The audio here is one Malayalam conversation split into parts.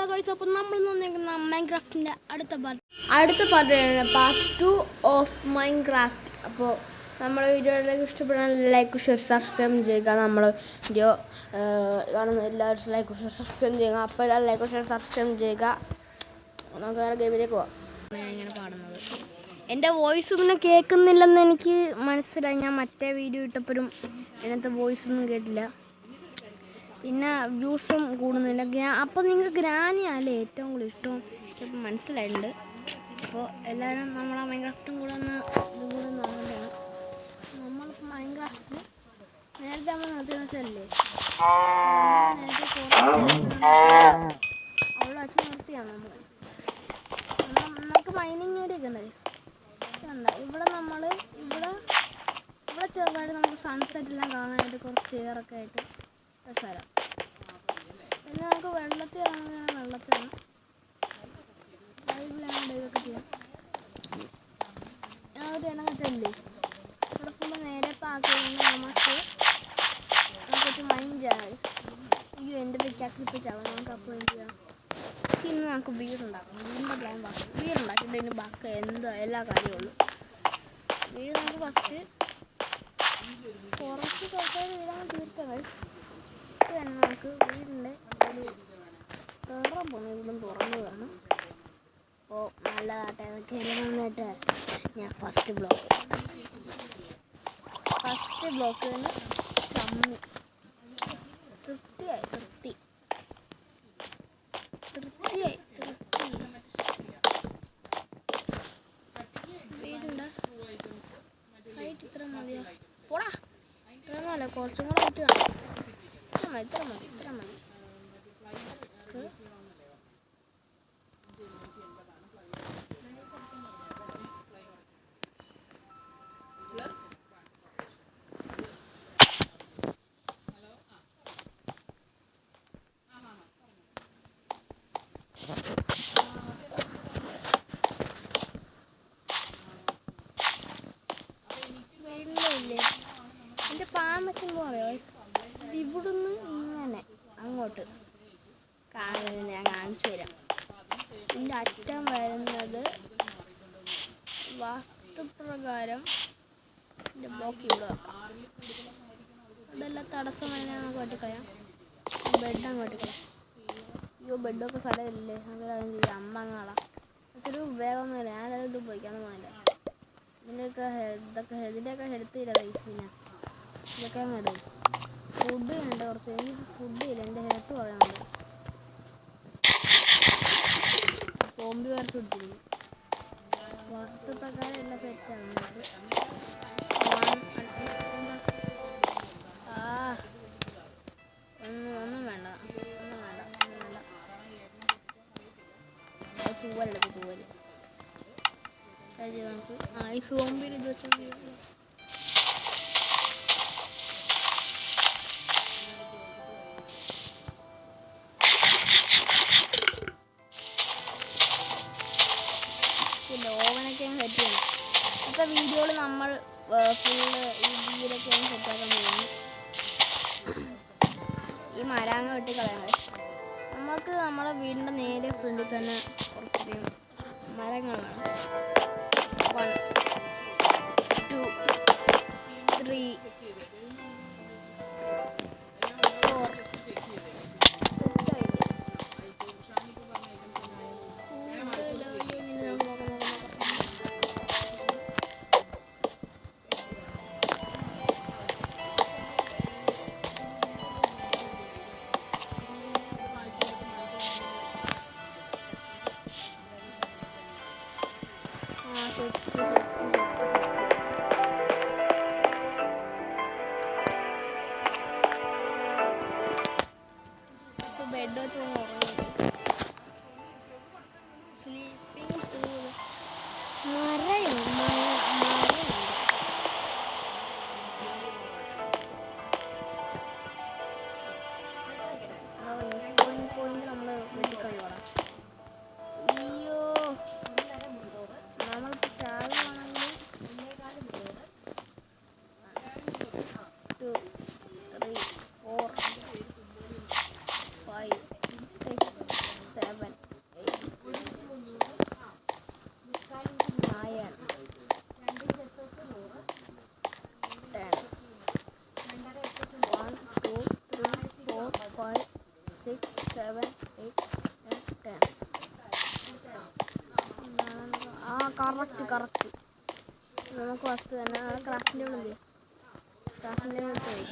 ഹലോ ഗൈസ്, അപ്പോൾ നമ്മൾ മൈൻക്രാഫ്റ്റിൻ്റെ അടുത്ത പാർട്ട് പാർട്ട് 2 ഓഫ് മൈൻക്രാഫ്റ്റ്. അപ്പോൾ നമ്മുടെ വീഡിയോയിലേക്ക് ഇഷ്ടപ്പെടാൻ ലൈക്ക് ഷെയർ സബ്സ്ക്രൈബ് ചെയ്യുക. നമ്മൾ വീഡിയോ കാണുന്ന എല്ലാവരും ലൈക്ക് ഷെയർ സബ്സ്ക്രൈബ് ചെയ്യുക. അപ്പോൾ എല്ലാവരും ലൈക്ക് ഷെയർ സബ്സ്ക്രൈബ് ചെയ്യുക. നമുക്ക് വേറെ ഗെയിമിലേക്ക് പോവാം. ഞാൻ ഇങ്ങനെ പാടുന്നത് എൻ്റെ വോയിസ് പിന്നെ കേൾക്കുന്നില്ലെന്ന് എനിക്ക് മനസ്സിലായി. ഞാൻ മറ്റേ വീഡിയോ ഇട്ടപ്പോഴും അതിനകത്ത് വോയിസൊന്നും കേട്ടില്ല, പിന്നെ വ്യൂസും കൂടുന്നില്ല. അപ്പോൾ നിങ്ങൾക്ക് ഗ്രാനിയല്ലേ ഏറ്റവും കൂടുതൽ ഇഷ്ടം ചിലപ്പോൾ മനസ്സിലായിട്ടുണ്ട്. അപ്പോൾ എല്ലാവരും നമ്മളെ മൈൻക്രാഫ്റ്റും കൂടെ ഒന്ന് ഇതുകൂടെ നോക്കേണ്ടതാണ്. നമ്മളിപ്പോൾ മൈൻക്രാഫ്റ്റിൽ നേരത്തെ നമ്മൾ നിർത്തിയെന്നല്ലേ അവിടെ വച്ച് നിർത്തിയാണ് നമുക്ക് മൈനിങ് ഏരിയ ഒക്കെ ഉണ്ട്. ഇവിടെ ചെറുതായിട്ട് നമുക്ക് സൺസെറ്റ് എല്ലാം കാണാനായിട്ട് കുറച്ച് ചെയറൊക്കെ ആയിട്ട് രസകരം. പിന്നെ നമുക്ക് വെള്ളത്തിൽ ഇറങ്ങുകയാണ്. വെള്ളത്തിൽ ഇതൊക്കെ ചെയ്യാം. അത് ഇണങ്ങത്തല്ലേ ഇവിടെ ഫുള്ള് നേരെ പാക്കി നമുക്ക് മൈൻഡ് ചെയ്യാം. അയ്യോ എൻ്റെ പിക്കാക്കിപ്പിച്ചാവാം. നമുക്ക് അപ്പോൾ എന്ത് ചെയ്യാം, ഇന്ന് നമുക്ക് വീടുണ്ടാക്കാം. വീടിൻ്റെ പ്ലാൻ ബാക്കി വീടുണ്ടാക്കിയിട്ട് ഇതിന് ബാക്കി എല്ലാ കാര്യമുള്ളൂ. വീട് നമുക്ക് ഫസ്റ്റ് കുറച്ച് കുറച്ചായി വീടാൻ തീർക്കാം. തന്നെ നമുക്ക് വീടിൻ്റെ ഒരു വീടും തുറന്നതാണ്. അപ്പോൾ നല്ലതാട്ടെ കയറുന്നിട്ട് ഞാൻ ഫസ്റ്റ് ബ്ലോക്ക് തന്നെ ചമ്മി തൃപ്തിയായി. വീടുണ്ട് ഹൈറ്റ് ഇത്ര മതിയോ? പോടാ, ഇത്രയൊന്നുമല്ല, കുറച്ചും കൂടെ ഹൈറ്റ് വേണം. ഇത്ര മതി. വീടില്ലേ എൻ്റെ പാമ്പസിൻ പോയോ? ഇവിടുന്ന് ഇങ്ങനെ അങ്ങോട്ട് ഞാൻ കാണിച്ചു തരാം. ഇതിൻ്റെ അറ്റം വരുന്നത് വാസ്തുപ്രകാരം എൻ്റെ ബ്ലോക്ക് ഇവിടെ വെക്കാം. അതെല്ലാം തടസ്സം തന്നെ നമുക്ക് വെട്ടിക്കളയാം. ബെഡ് അങ്ങോട്ട് കളയാം. അയ്യോ, ബെഡൊക്കെ സ്ഥലമില്ലേ, അങ്ങനെ ചെയ്യാം. അമ്മങ്ങളാ ഒത്തിരി ഉപയോഗമൊന്നുമില്ല. ഞാനത് ഇത് ഉപയോഗിക്കാമെന്ന് പോയില്ല. ഇതിൻ്റെയൊക്കെ ഹെൽത്തില്ല പിന്നെ ഇതൊക്കെ അങ്ങ് ഇടും. ഫുഡ് ഉണ്ട് കുറച്ച്. എനിക്ക് ഫുഡ് ഇല്ല, എൻ്റെ ഹെൽത്ത് കുറയുന്നുണ്ട്. സോംബി വരച്ച് പിടിച്ചിരിക്കും. വാസ്തുപ്രകാരം എല്ലാം സെറ്റാണ്. ഒന്നും വേണ്ട. തൂവല് നമുക്ക് ഈ സോംബിയിൽ ഇത് വെച്ചാൽ ഓവനൊക്കെ സെറ്റ് ചെയ്യണം. ഇപ്പോഴത്തെ വീഡിയോയിൽ നമ്മൾ ഫുള്ള് ഈ വീടൊക്കെയാണ് സെറ്റാക്കാൻ പോകുന്നത്. ഈ മരാങ്ങ വെട്ടി കളയാതെ നമുക്ക് നമ്മുടെ വീടിൻ്റെ നേരെ ഫ്രണ്ടിൽ തന്നെ കുറച്ചധികം മരങ്ങൾ വേണം. 1 2 3 ബെഡ് വെച്ച് പോയിന്റ് നമ്മൾ വെട്ടിക്കളയോടാം. അയ്യോ, നമ്മളിപ്പോൾ ചാകുവാണെങ്കിൽ 2 3 4 5 6 6, 7, 8, 9, 10. ആ കറക്റ്റ് നമുക്ക് ഫസ്റ്റ് തന്നെ ക്രാഫ്റ്റിൻ്റെ ഉള്ളിൽ പോയി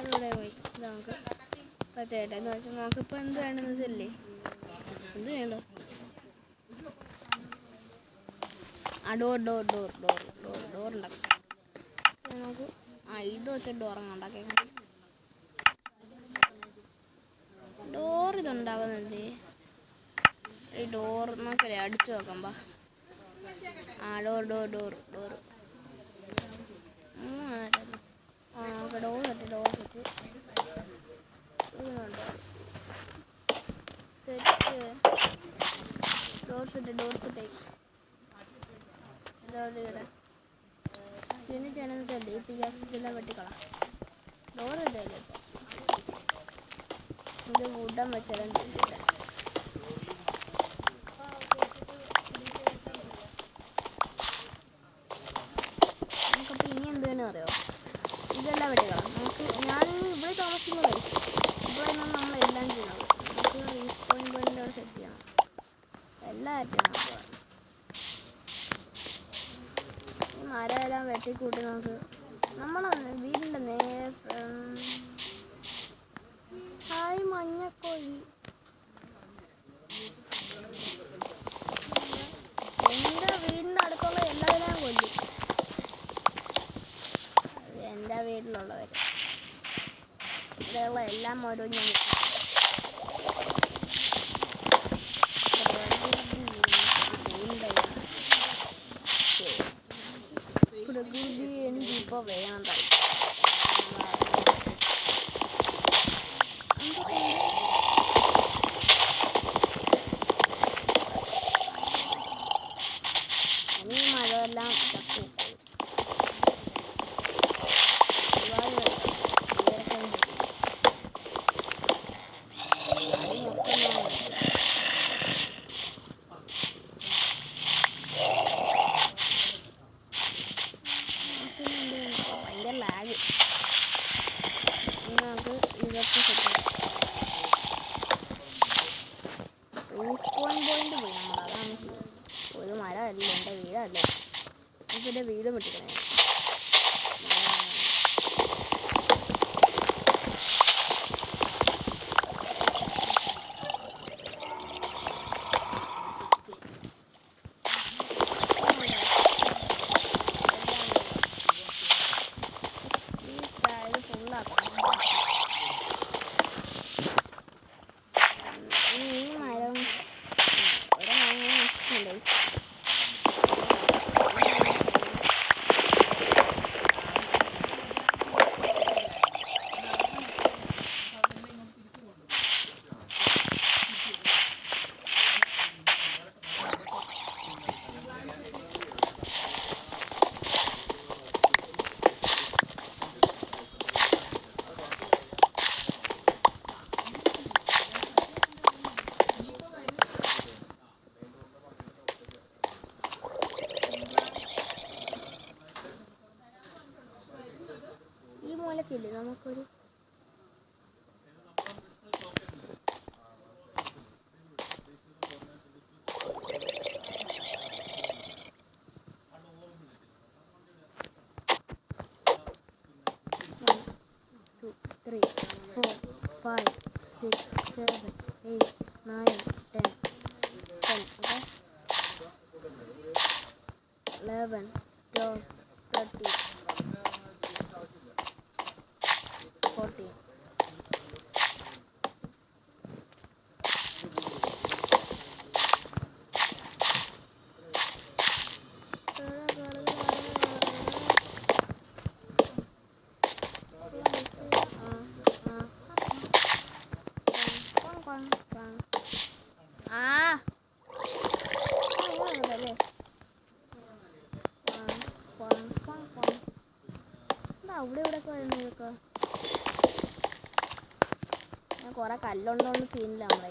ഇവിടെ പോയി ഇത് നമുക്ക് പച്ചയായിട്ട് എന്ന് വെച്ചാൽ നമുക്കിപ്പോൾ എന്ത് വേണമെന്ന് വെച്ചല്ലേ എന്ത് വേണ്ടോ ആ ഡോർ ഉണ്ടാക്കാം നമുക്ക് ഇത് വെച്ച ഡോറങ്ങ് ഉണ്ടാക്കിയേക്കാം ഡോർ ഇതുണ്ടാകുന്നത് ഈ ഡോർ നോക്കല്ലേ അടിച്ചു നോക്കാം ബാ ആ ഡോർ നമുക്ക് ഡോർ സെറ്റ് പിന്നെ ചെയ്യുന്നത് ഈ പിയാസെല്ലാം വെട്ടിക്കളാം ഡോർ ഇതല്ലേ ഇത് വുഡൻ വെച്ചാലും ചെയ്തിട്ട് നമുക്കപ്പോൾ ഇനി എന്ത് വേണമെന്ന് അറിയോ ഇതെല്ലാം വെട്ടിക്കളാം നമുക്ക് ഞാനിനി ഇവിടെ താമസിക്കുന്നത് ഇവിടെ നിന്നാണ് നമ്മളെല്ലാം ചെയ്യണം നമുക്ക് റീസ്പോയിൻറ്റ് പോയിൻ്റ് അവിടെ സെറ്റ് ചെയ്യണം എല്ലാറ്റും ഈ മരമെല്ലാം വെട്ടിക്കൂട്ടി നമുക്ക് നമ്മളെ വീടിൻ്റെ നേരെ ഹായ് മഞ്ഞക്കോഴി എൻ്റെ വീടിൻ്റെ അടുത്തുള്ള എല്ലാവരെയും കൊല്ലും എൻ്റെ വീട്ടിലുള്ളവർ ഇവിടെയുള്ള എല്ലാ മരവും ഞാൻ പ്രകൃതി എനിക്കിപ്പോൾ വേണ്ട ഈ മഴയെല്ലാം ചത്തു ഭയങ്കര ലാഗ് നമുക്ക് ഇതൊക്കെ സെറ്റ് റീസ്പോൺ പോയിന്റ് പോയി നമ്മൾ അതാണ് ഒരു മരമല്ല എൻ്റെ വീടല്ല നമുക്ക് എൻ്റെ വീട് പൊട്ടിക്കണേ മൂലക്കില്ലേ നമുക്കൊരു Three, 4, 5, 6, 7, 8, 9, 10. 10, okay? 11, 12, 13, 14. ഇവിടെ വരുന്നതൊക്കെ ഞാൻ കുറെ കല്ലുണ്ടോന്ന് സീനില്ല നമ്മളെ